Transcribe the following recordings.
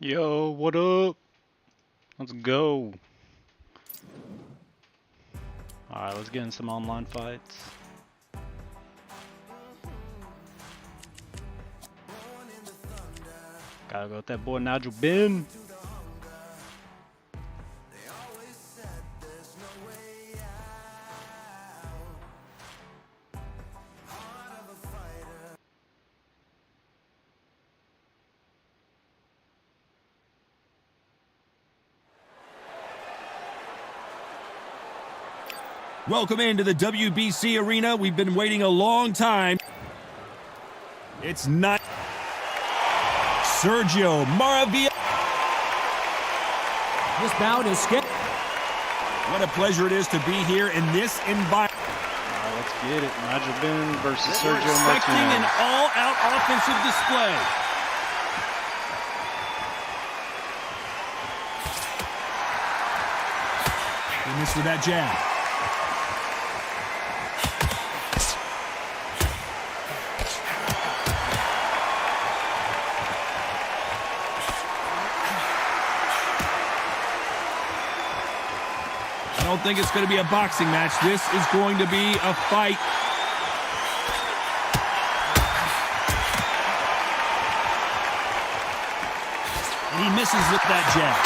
Yo, what up? Let's go. Alright, let's get in some online fights. Gotta go with that boy Nigel Ben. Welcome into the WBC arena. We've been waiting a long time. It's not Sergio Maravilla. This bout is scheduled. What a pleasure it is to be here in this environment. Alright, let's get it. Nigel Ben versus Sergio Expecting an Martinez. all-out offensive display. He missed with that jab. I don't think it's going to be a boxing match. This is going to be a fight. And he misses with that jab.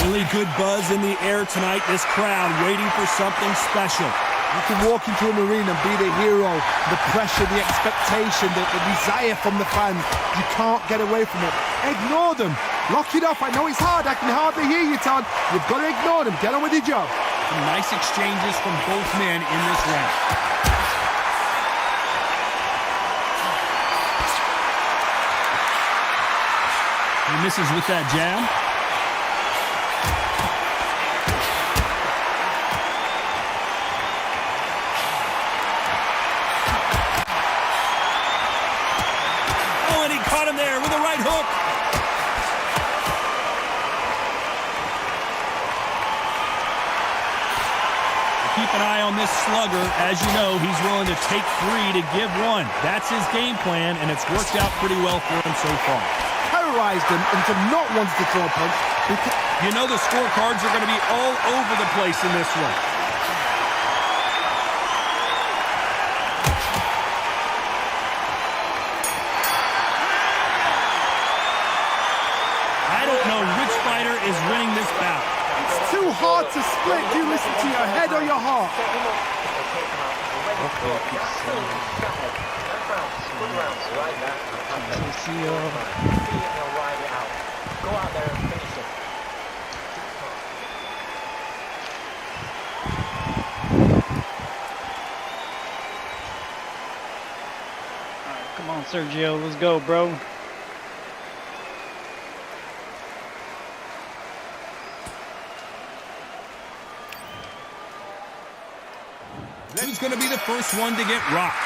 Really good buzz in the air tonight. This crowd waiting for something special. You can walk into an arena and be the hero, the pressure, the expectation, the desire from the fans. You can't get away from it. Ignore them. Lock it off. I know it's hard. I can hardly hear you, Todd. You've got to ignore them. Get on with your job. Some nice exchanges from both men in this round. He misses with that jab. Caught him there with a right hook. Keep an eye on this slugger. As you know, he's willing to take three to give one. That's his game plan, and it's worked out pretty well for him so far. Terrorized him into not wanting to throw a punch. You know the scorecards are going to be all over the place in this one. Is winning this bout. It's too hard to split. Do you listen to your head or your heart? Alright, come on, Sergio. Let's go, bro. Who's going to be the first one to get rocked?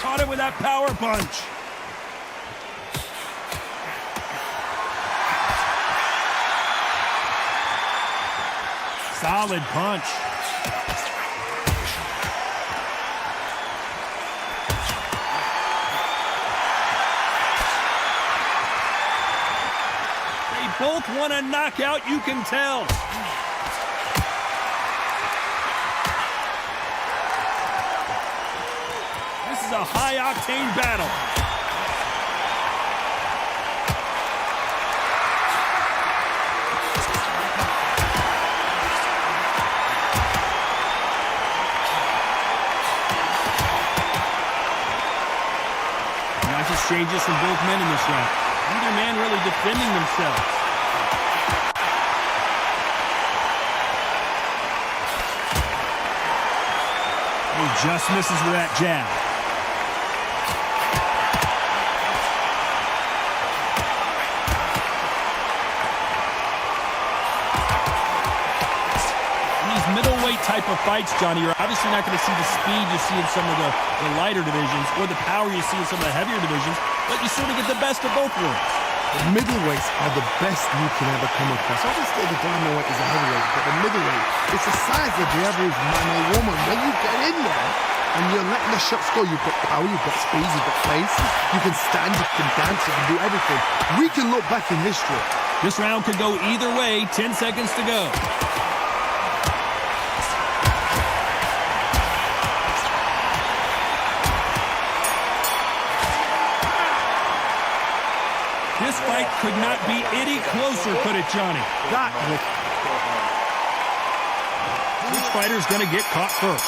Caught it with that power punch. Solid punch. Both want a knockout, you can tell. This is a high-octane battle. Nice exchanges from both men in this round. Neither man really defending themselves. He just misses with that jab. These middleweight type of fights, Johnny, you're obviously not going to see the speed you see in some of the lighter divisions or the power you see in some of the heavier divisions, but you sort of get the best of both worlds. The middleweights are the best you can ever come across. Obviously, the dynamite is a heavyweight, but the middleweight, it's the size of the average man or woman. When you get in there and you're letting the shots go, you've got power, you've got speed, you've got pace, you can stand, you can dance, you can do everything. We can look back in history. This round could go either way. 10 seconds to go. This fight could not be any closer, could it, Johnny? Which fighter's going to get caught first?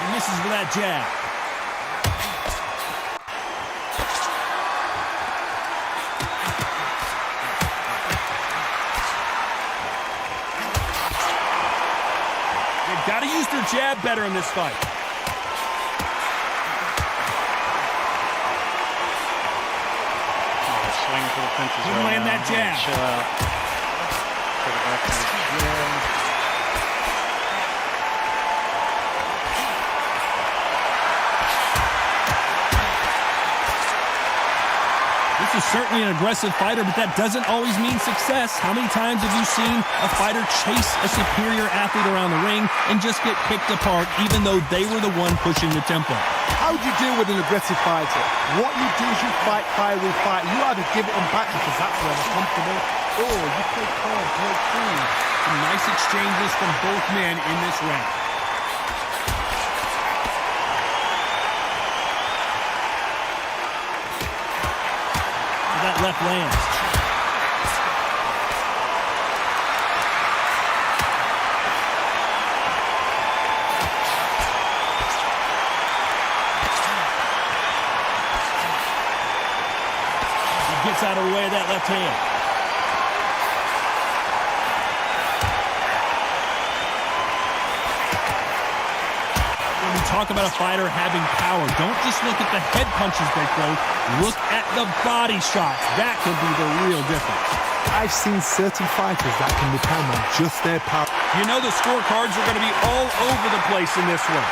He misses with that jab. They've got to use their jab better in this fight. Swing for the fences Couldn't right land now. that jab. Chill out. Put it back to the jab. This is certainly an aggressive fighter, but that doesn't always mean success. How many times have you seen a fighter chase a superior athlete around the ring and just get picked apart, even though they were the one pushing the tempo? How do you deal with an aggressive fighter? What you do is you fight fire with fire. You either give it them back because that's where they're comfortable, or you play calm, play cool. Some nice exchanges from both men in this round. That left lands. He gets out of the way of that left hand. When we talk about a fighter having power, don't just look at the head punches they throw. Look at the body shots. That can be the real difference. I've seen certain fighters that can depend on just their power. You know the scorecards are going to be all over the place in this one.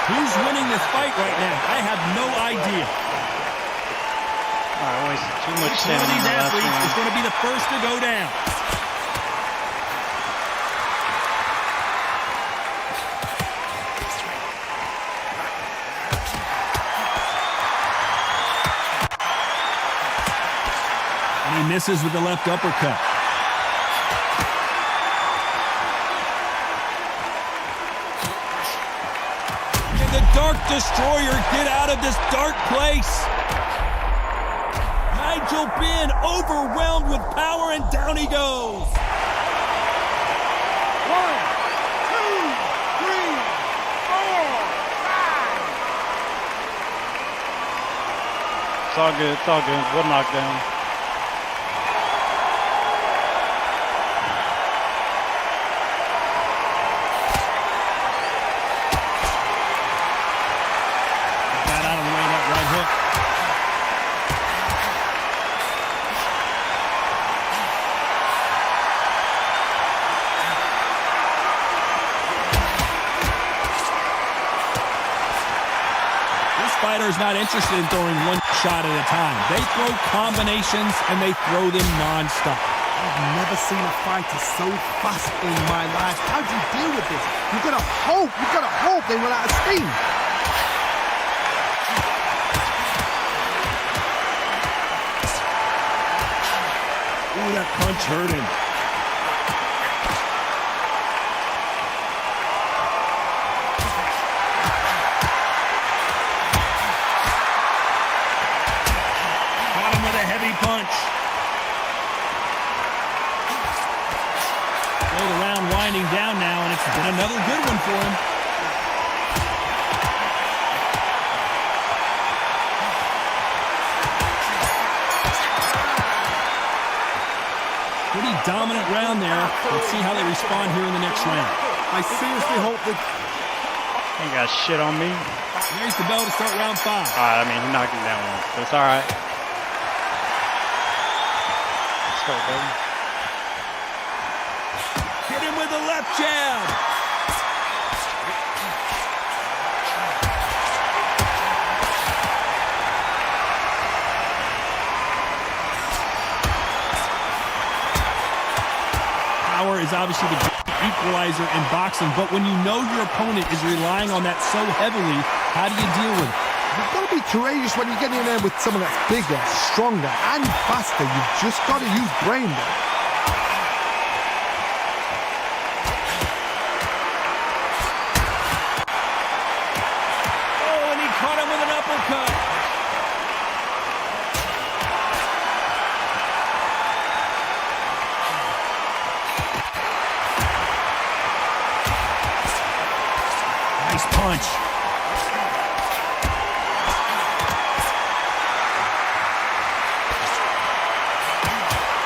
Who's winning this fight right now? I have no idea. Wasted too much One of stamina these in the last athletes is round. going to be the first to go down. And he misses with the left uppercut. Can the Dark Destroyer get out of this dark place? Nigel Benn overwhelmed with power, and down he goes. 1, 2, 3, 4, 5. It's all good. It's all good. One knockdown. Got out of the way of that right hook. This fighter is not interested in throwing one shot at a time. They throw combinations and they throw them non-stop. I've never seen a fighter so fast in my life. How do you deal with this? You've got to hope they run out of steam. Ooh, that punch hurt him. Caught him with a heavy punch. So the round winding down now, and it's been another good one for him. Pretty dominant round there. Let's see how they respond here in the next round. I seriously hope that... Ain't got shit on me. There's the bell to start round 5. I mean, he knocked him down once, but it's all right. Let's go, baby. Hit him with a left jab. Power is obviously the equalizer in boxing, but when you know your opponent is relying on that so heavily, how do you deal with it? You've got to be courageous when you get in there with someone that's bigger, stronger, and faster. You've just got to use brain there. Oh, and he caught him with an uppercut. Nice punch.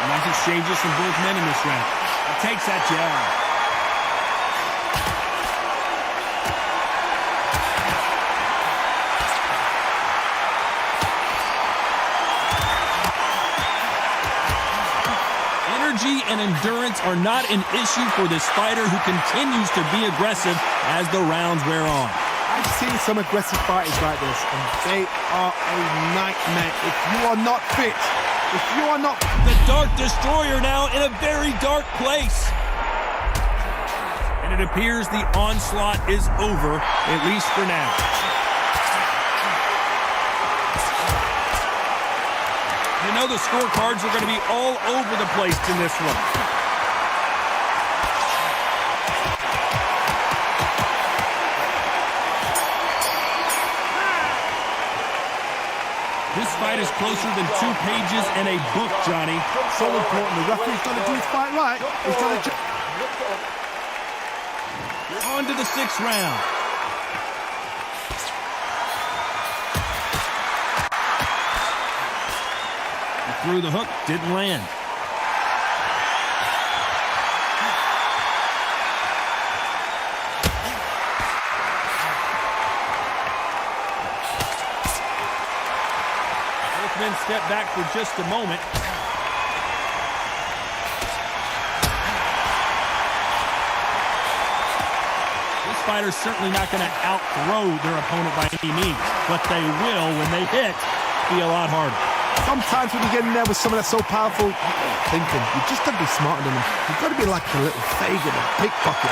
Nice exchanges from both men in this round. He takes that jab. Energy and endurance are not an issue for this fighter who continues to be aggressive as the rounds wear on. I've seen some aggressive fighters like this, and they are a nightmare. If you are not fit, if you are not... The Dark Destroyer now in a very dark place. And it appears the onslaught is over, at least for now. You know the scorecards are going to be all over the place in this one. This fight is closer than 2 pages in a book, Johnny. So important. The referee's got to do his fight right. He's got to... On to the 6th round. He threw the hook, didn't land. Both men step back for just a moment. Fighters certainly not going to outthrow their opponent by any means, but they will, when they hit, be a lot harder. Sometimes when you get in there with someone that's so powerful, thinking, you just got to be smarter than them. You've got to be like a little Fagin and pickpocket.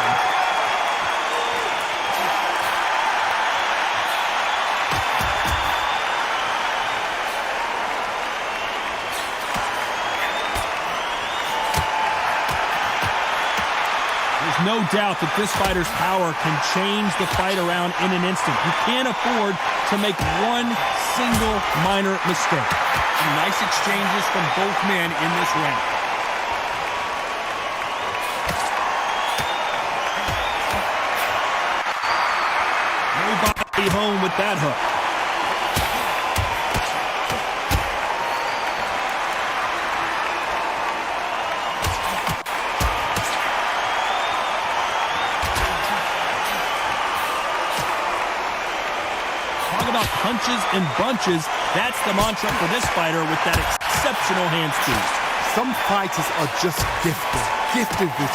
No doubt that this fighter's power can change the fight around in an instant. You can't afford to make one single minor mistake. Some nice exchanges from both men in this round. Nobody home with that hook. Punches and bunches. That's the mantra for this fighter with that exceptional hand speed. Some fighters are just gifted with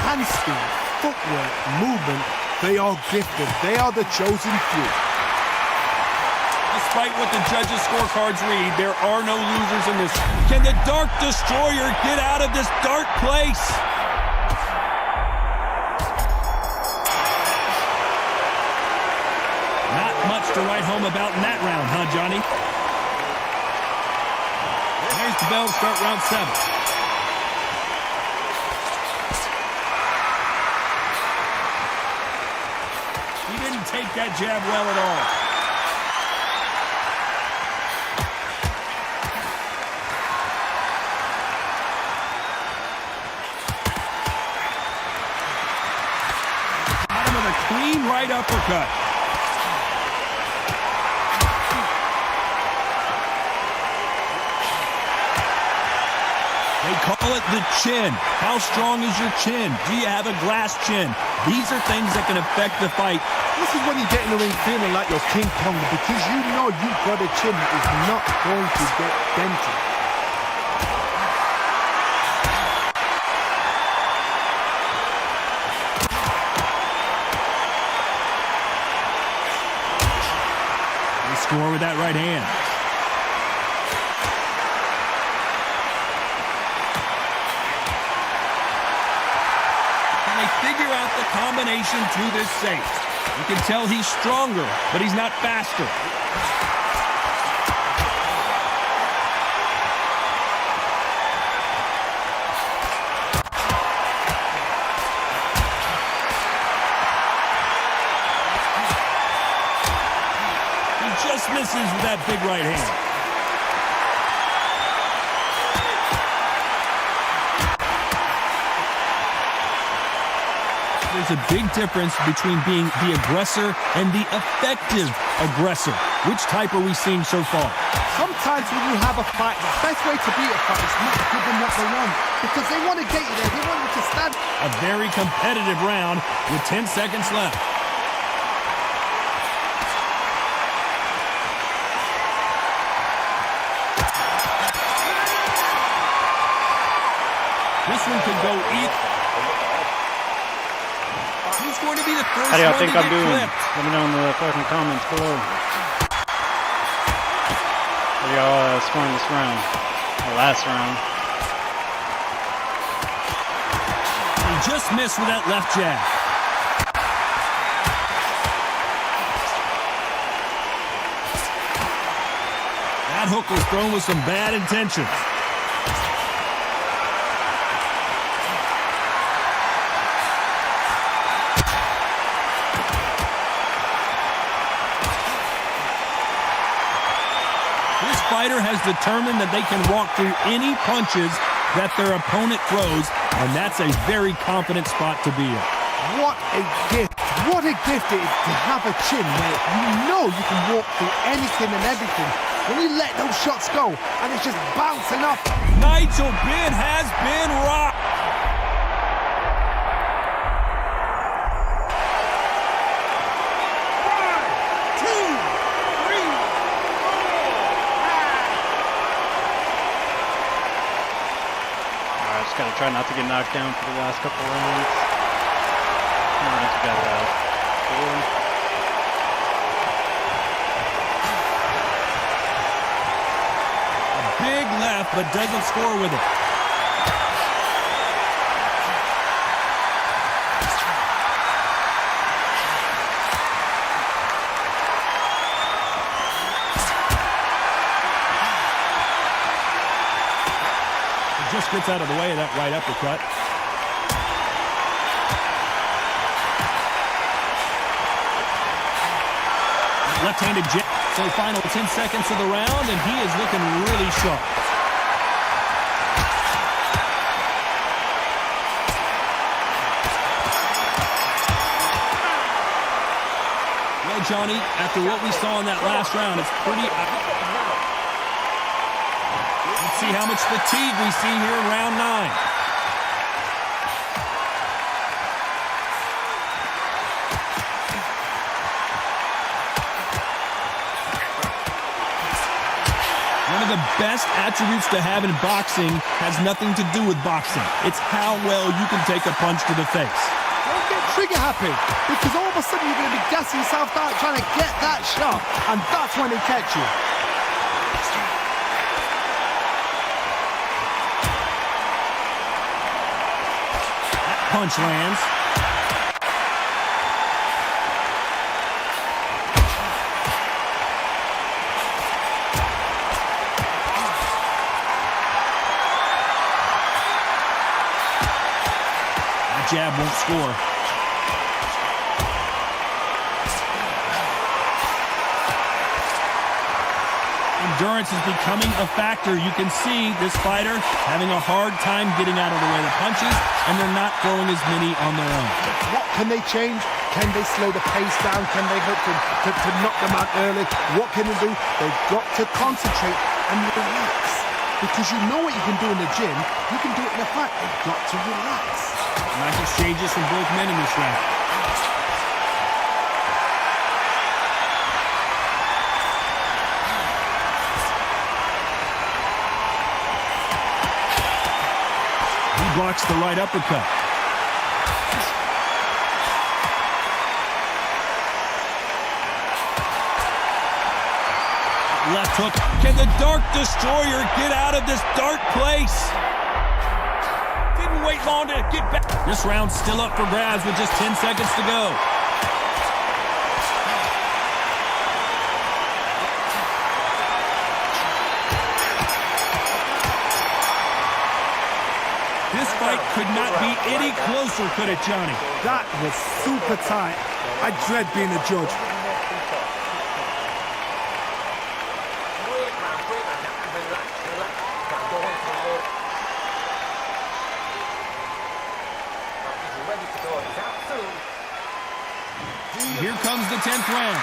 hand speed, footwork, movement. They are gifted. They are the chosen few. Despite what the judges' scorecards read, there are no losers in this. Can the Dark Destroyer get out of this dark place? To write home about in that round, huh, Johnny? There's the bell to start round 7. He didn't take that jab well at all. Got him with a clean right uppercut. They call it the chin. How strong is your chin? Do you have a glass chin? These are things that can affect the fight. This is when you get in the ring feeling like you're King Kong, because you know you've got a chin that is not going to get dented. They score with that right hand. Figure out the combination to this safe. You can tell he's stronger, but he's not faster. He just misses with that big right hand. There's a big difference between being the aggressor and the effective aggressor. Which type are we seeing so far? Sometimes when you have a fight, the best way to beat a fight is not to give them what they want, because they want to get you there. They want you to stand. A very competitive round with 10 seconds left. This one could go either. Who's going to be the first How do y'all one think to I'm get doing? clipped? Let me know in the fucking comments below. How y'all scoring this round? The last round. He just missed with that left jab. That hook was thrown with some bad intentions. This fighter has determined that they can walk through any punches that their opponent throws, and that's a very confident spot to be in. What a gift. What a gift it is to have a chin where you know you can walk through anything and everything. When you let those shots go and it's just bouncing off. Nigel Benn has been rocked. Gotta try not to get knocked down for the last couple rounds. I think we got 4. A big left, but doesn't score with it. Just gets out of the way of that right uppercut. Left-handed jab. So final 10 seconds of the round, and he is looking really sharp. Well, Johnny, after what we saw in that last round, it's pretty... Let's see how much fatigue we see here in round 9. One of the best attributes to have in boxing has nothing to do with boxing. It's how well you can take a punch to the face. Don't get trigger happy, because all of a sudden you're going to be gassing yourself out trying to get that shot, and that's when they catch you. Punch lands. That jab won't score. Endurance is becoming a factor. You can see this fighter having a hard time getting out of the way of the punches, and they're not throwing as many on their own. What can they change? Can they slow the pace down? Can they hook them to knock them out early? What can they do? They've got to concentrate and relax. Because you know what you can do in the gym, you can do it in a fight. You've got to relax. Nice exchanges from both men in this round. He blocks the right uppercut. Left hook. Can the Dark Destroyer get out of this dark place? Didn't wait long to get back. This round's still up for grabs with just 10 seconds to go. This fight could not be any closer, could it, Johnny? That was super tight. I dread being a judge. Here comes the 10th round.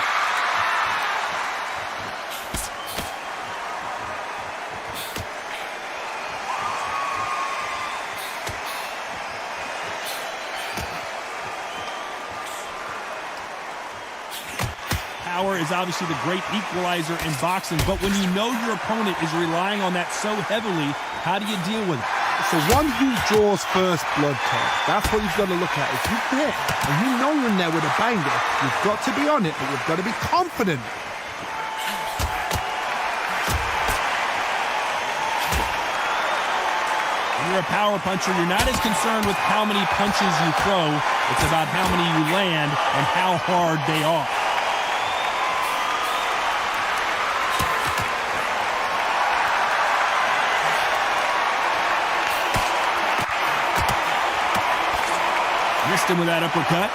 Power is obviously the great equalizer in boxing, but when you know your opponent is relying on that so heavily, how do you deal with it? So one who draws first blood, Todd. That's what you've got to look at. If you hit and you know you're in there with a banger, you've got to be on it, but you've got to be confident. When you're a power puncher, you're not as concerned with how many punches you throw. It's about how many you land and how hard they are. Missed him with that uppercut.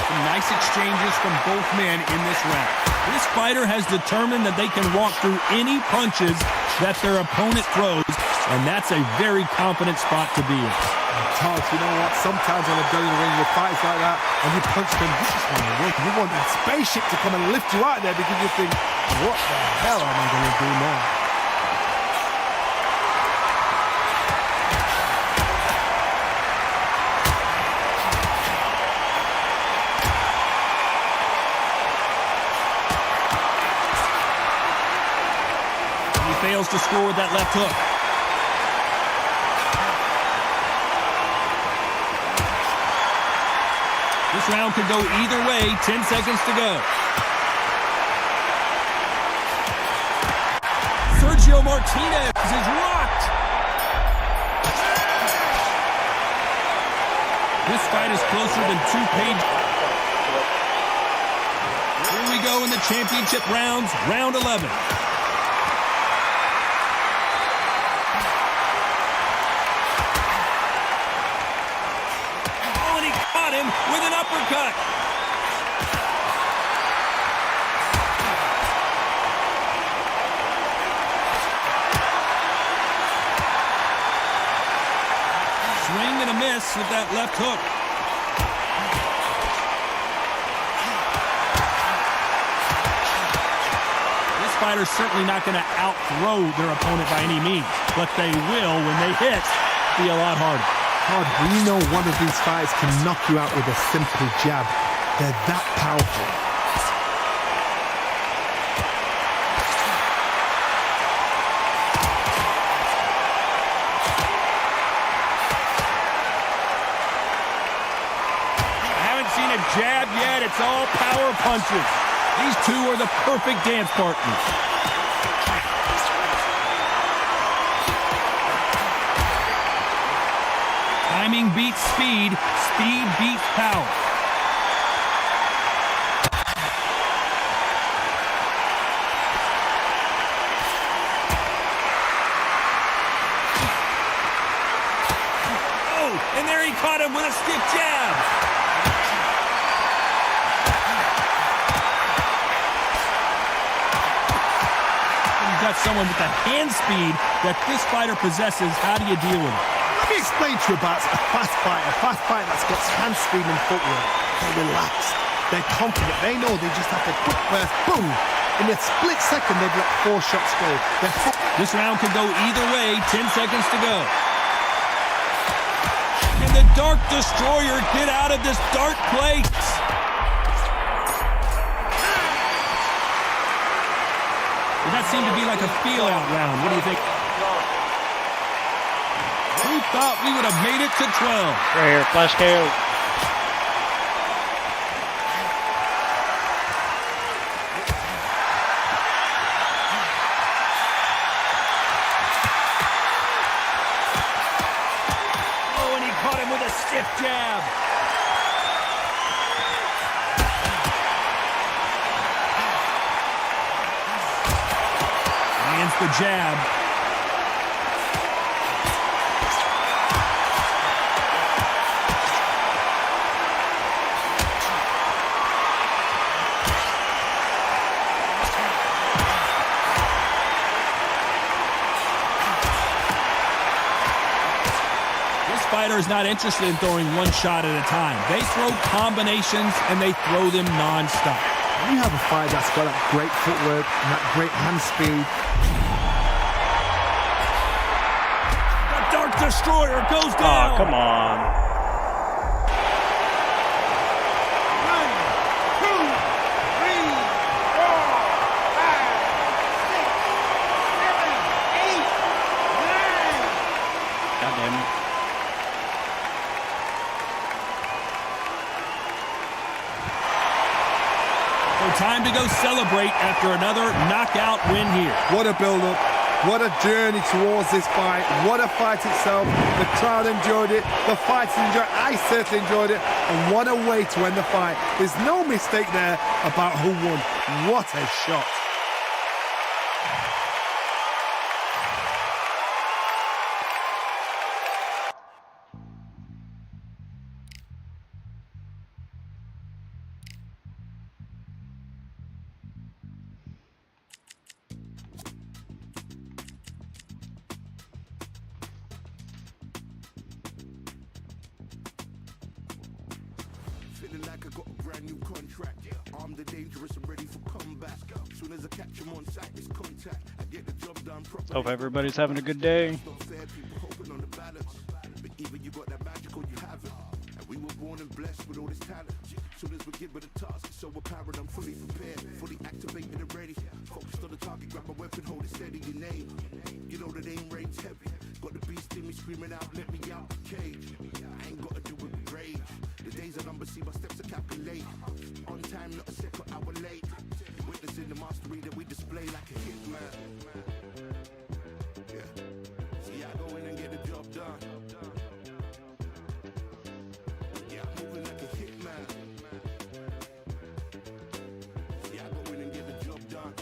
Some nice exchanges from both men in this round. This fighter has determined that they can walk through any punches that their opponent throws, and that's a very confident spot to be in. Todd, you know what? Sometimes when I've done in the ring with fights like that, and you punch them, you just want to win. You want that spaceship to come and lift you out of there because you think, what the hell am I going to do now? Fails to score with that left hook. This round could go either way. 10 seconds to go. Sergio Martinez is rocked. This fight is closer than 2 pages. Here we go in the championship rounds, round 11. With an uppercut. Swing and a miss with that left hook. This fighter's certainly not going to outthrow their opponent by any means, but they will, when they hit, be a lot harder. Todd, we know one of these fighters can knock you out with a simple jab. They're that powerful. I haven't seen a jab yet. It's all power punches. These two are the perfect dance partners. Timing beats speed. Speed beats power. Oh, and there he caught him with a stiff jab. You've got someone with the hand speed that this fighter possesses. How do you deal with it? Let me explain to you about a fast fighter that's got hand speed and footwork. They're relaxed. They're confident. They know they just have to quick burst, boom. In a split second, they've let 4 shots go. This round could go either way. 10 seconds to go. Can the Dark Destroyer get out of this dark place? Well, that seemed to be like a feel-out round. What do you think? Who thought we would have made it to 12? Right here, flash KO. Stiff jab. Lands the jab. Fighter is not interested in throwing one shot at a time. They throw combinations and they throw them non-stop. When you have a fighter that's got that great footwork and that great hand speed. The Dark Destroyer goes down. Oh, come on. 1, 2, 3, 4, 5, 6, 7, 8, 9. God damn it. Time to go celebrate after another knockout win here. What a build-up. What a journey towards this fight. What a fight itself. The crowd enjoyed it. The fighters enjoyed it. I certainly enjoyed it. And what a way to end the fight. There's no mistake there about who won. What a shot. Feeling like I got a brand new contract. Armed and dangerous and ready for comeback. Soon as I catch him on sight, it's contact. I get the job done properly. Hope everybody's having a good day. Not fair, people hoping on the balance. But even you got that magical, you have it. And we were born and blessed with all this talent. Soon as we get with the task, it's so apparent I'm fully prepared, fully activated and ready. Focused on the target, grab my weapon, hold it steady, your name. You know the aim range heavy. Got the beast in me screaming out, let me out the cage. I ain't gotta do it with rage. The days are numbered, see my steps are calculated. On time, not a second hour late. Witnessing the mastery that we display like a hitman. Yeah. See, I go in and get the job done. Yeah, I'm moving like a hitman. See, I go in and get the job done.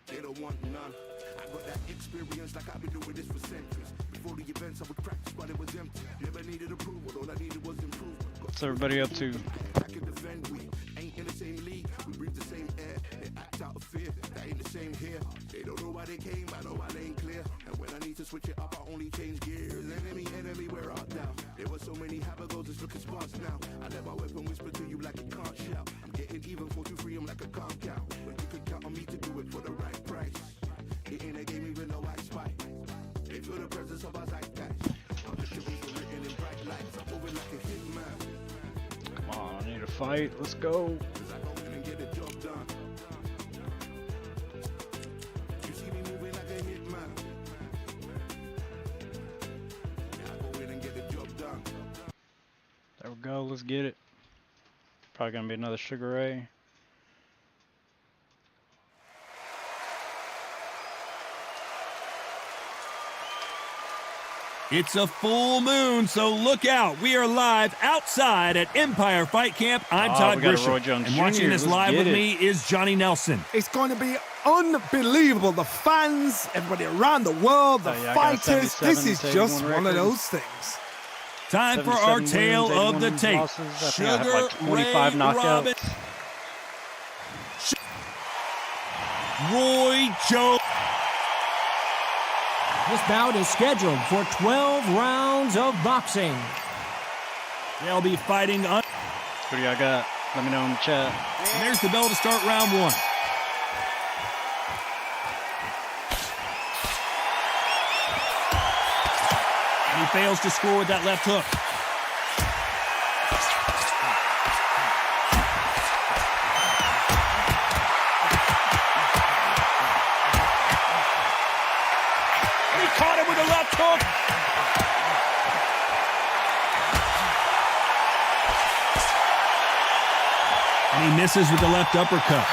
They don't want none. I got that experience like I've been doing this for centuries. Before the events I would practice, but it was empty. Never needed approval, all I needed was improvement. What's everybody up to? I can defend, we ain't in the same league. We breathe the same air, they act out of fear. That ain't the same here. They don't know why they came, I know why they ain't clear. And when I need to switch it up, I only change gears. Enemy, where art thou? There were so many habagos, it's looking sparse now. I let my weapon whisper to you like it can't shout. I'm getting even 4 to 3, I'm like a calm count. But you can count on me to do it for the right price. It ain't a game even though I spy. They feel the presence of our zeitgeist. I'm just a reason written in bright lights. I'm moving like a hitman. Come on, I need a fight. Let's go. Cause I go in and get the job done. You see me moving like a hitman. Yeah, I go in and get the job done. There we go. Let's get it. Probably gonna be another Sugar Ray. It's a full moon, so look out. We are live outside at Empire Fight Camp. I'm Todd we got a Grisham. Roy Jones And watching Jr. this Let's live get with it. me is Johnny Nelson. It's going to be unbelievable. The fans, everybody around the world, the yeah, I got fighters. This is 77 just one of records. those things. Time for our 77 tale wins, of the 81 tape. losses. I think I have Sugar like 25 Ray knockouts. Robin. Roy Jones. This bout is scheduled for 12 rounds of boxing. They'll be fighting What do y'all got? Let me know in the chat. And there's the bell to start round one. And he fails to score with that left hook. And he caught him with a left hook. And he misses with the left uppercut.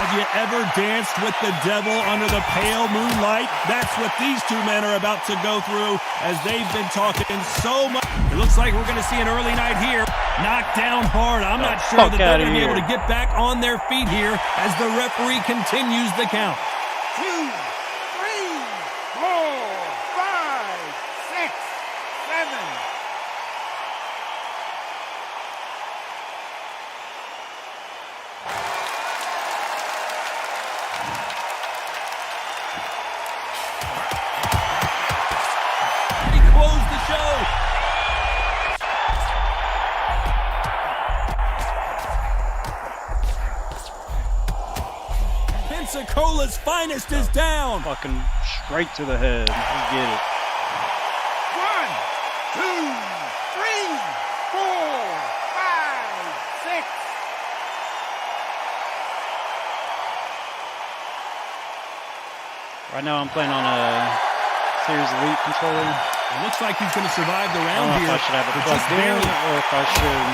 Have you ever danced with the devil under the pale moonlight? That's what these two men are about to go through as they've been talking so much. It looks like we're going to see an early night here. Knocked down hard. I'm not sure that they're going to be able to get back on their feet here as the referee continues the count. 2, 3, 4, 5, 6, 7. And he closed the show. Pensacola's finest is down. Fucking straight to the head. We get it. 1, 2, 3, 4, 5, 6. Right now I'm playing on a Series Elite controller. It looks like he's going to survive the I round don't know here. if I should have it but plugged just in barely. or if I should.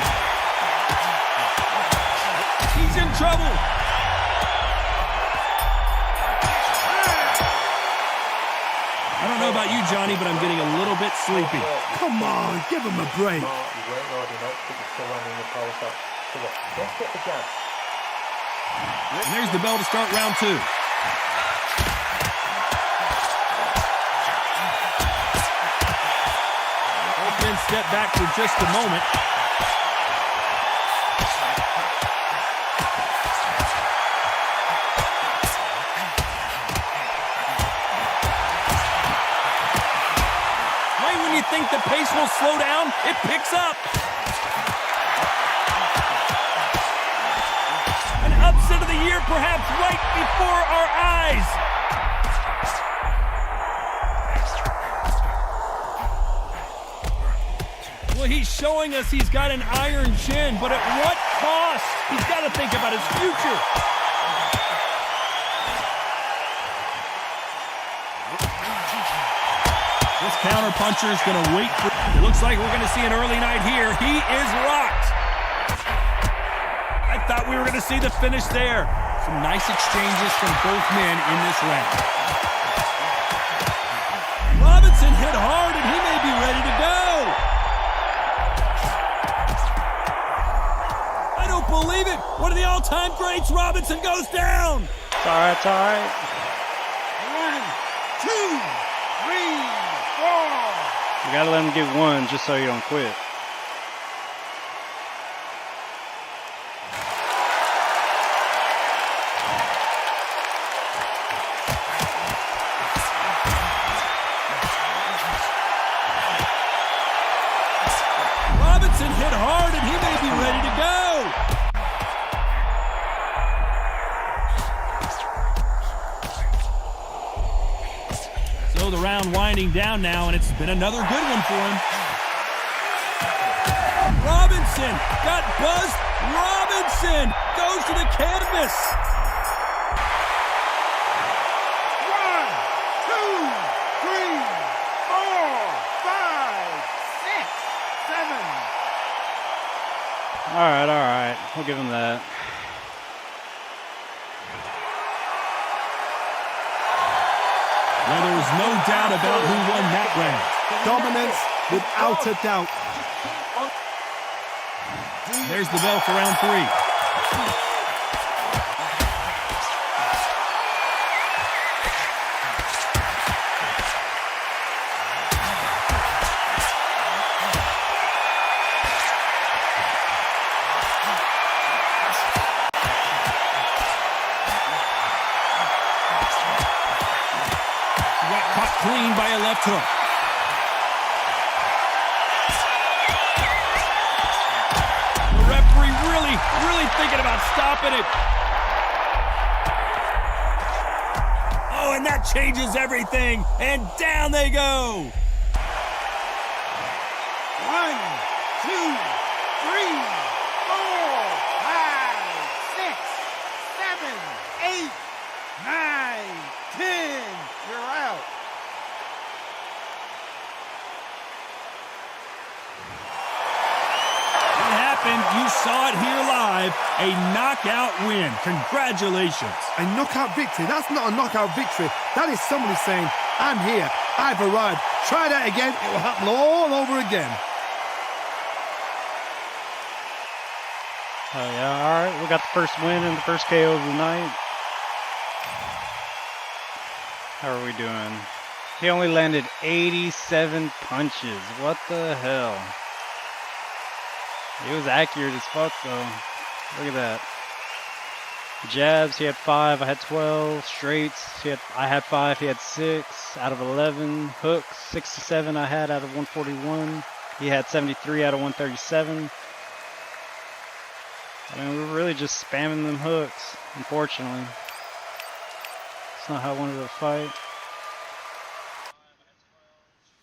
He's in trouble. I don't know about you, Johnny, but I'm getting a little bit sleepy. Come on, give him a break. And there's the bell to start round two. Both men step back for just a moment. Right when you think the pace will slow down, it picks up. An upset of the year, perhaps right before our eyes. Well, he's showing us he's got an iron chin, but at what cost? He's got to think about his future. This counterpuncher is going to wait for... It looks like we're going to see an early night here. He is rocked. I thought we were going to see the finish there. Some nice exchanges from both men in this round. Robinson hit hard, and he may be ready to go. I don't believe it. One of the all-time greats, Robinson, goes down. It's all right, it's all right. 1, 2, 3, 4. You gotta let him get one just so you don't quit. Robinson hit hard, and he may be ready to go. So the round winding down now, and it's been another good one for him. Robinson got buzzed. Robinson goes to the canvas. 1, 2, 3, 4, 5, 6, 7. All right. We'll give him that. Well, there was no doubt about who won that round. Dominance without a doubt. There's the bell for round three. clean by a left hook. The referee really thinking about stopping it. Oh, and that changes everything. And down they go. 1, 2, 3, 4, 5, 6, 7, 8, 9, 10. You're out. It happened. You saw it here live. A knockout win. Congratulations. A knockout victory? That's not a knockout victory. That is somebody saying, I'm here. I've arrived. Try that again. It will happen all over again. Oh yeah, all right. We got the first win and the first KO of the night. How are we doing? He only landed 87 punches. What the hell? He was accurate as fuck though. Look at that. Jabs, he had 5, I had 12. Straights, I had 5, he had 6 out of 11. Hooks, 67 I had out of 141. He had 73 out of 137. I mean, we're really just spamming them hooks, unfortunately. It's not how I wanted to fight.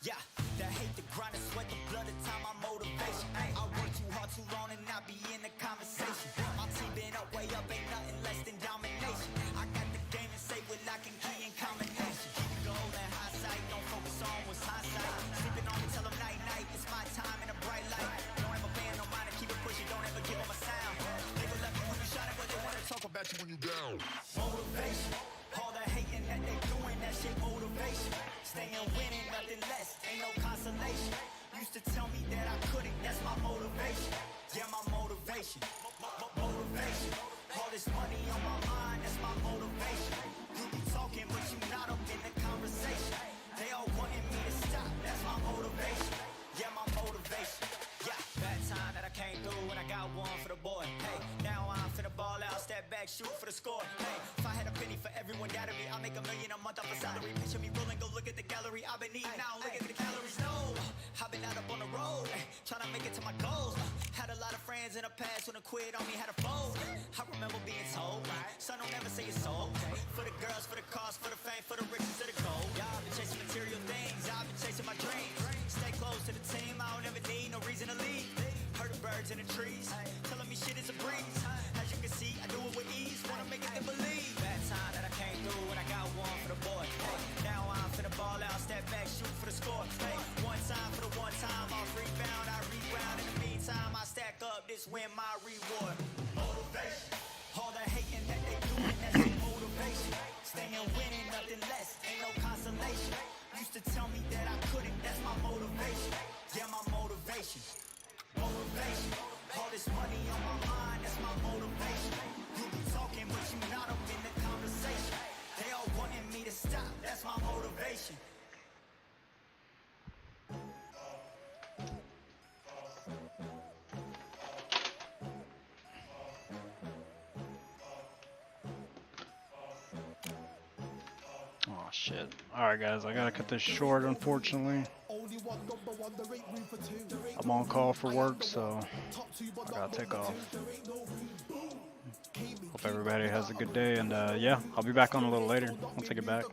Yeah, that hate the grind, the sweat, the blood, the time, my motivation. I work too hard, too long, and not be in the conversation. My team been up, way up, ain't nothing less than domination. I got the game and say with lock and key and combination. Keep it goal and high sight, don't focus on what's hindsight. Sleeping on me, tell them night, night, it's my time in a bright light. Don't ever band, no mind, and keep it pushing, don't ever give them a sound. They gon' love you when you shining, but they wanna talk about you when you down. Motivation, all the hating that they doing, that shit motivation. Staying winning, nothing less, ain't no consolation. Used to tell me that I couldn't, that's my motivation. Yeah, my motivation. Motivation. All this money on my mind, that's my motivation. You be talking, but you not up in the conversation. They all wanting me to stop, that's my motivation. Yeah, my motivation. Yeah, bad time that I came through and I got one for the boy. Hey, now I'm finna ball out, step back, shoot for the score. Hey, if I had a penny for everyone doubted me, I'll make $1 million a month off a salary. Picture me rolling, go look at the gallery. I've been eating now, look at the calories. No, I've been out up on the road, trying to make it to my goals. Had a lot of friends in the past when I quit on me, had a fold. I remember being told, son, don't ever say it's sold. For the girls, for the cars, for the fame, for the riches, for the gold. Yeah, I've been chasing material things, I've been chasing my dreams. Stay close to the team, I don't ever need no reason to leave. Heard the birds in the trees, telling me shit is a breeze. As you can see, I do it with ease, wanna make it them believe. Bad time that I came through and I got one for the boy. Hey, now I'm finna ball out, step back, shoot for the score. Hey, one time for the one time, I'll rebound, I reground. In the meantime, I stack up, this win my reward. Motivation, all the hating that they doing, that's your motivation. Staying winning, nothing less, ain't no consolation. Used to tell me that I couldn't, that's my motivation. Yeah, my motivation. Motivation, all this money on my mind, that's my motivation. You be talking, but you not up in the conversation. They all wanting me to stop, that's my motivation. Oh shit. Alright guys, I gotta cut this short unfortunately. I'm on call for work, so I gotta take off. Hope everybody has a good day, and yeah, I'll be back on a little later once I get back.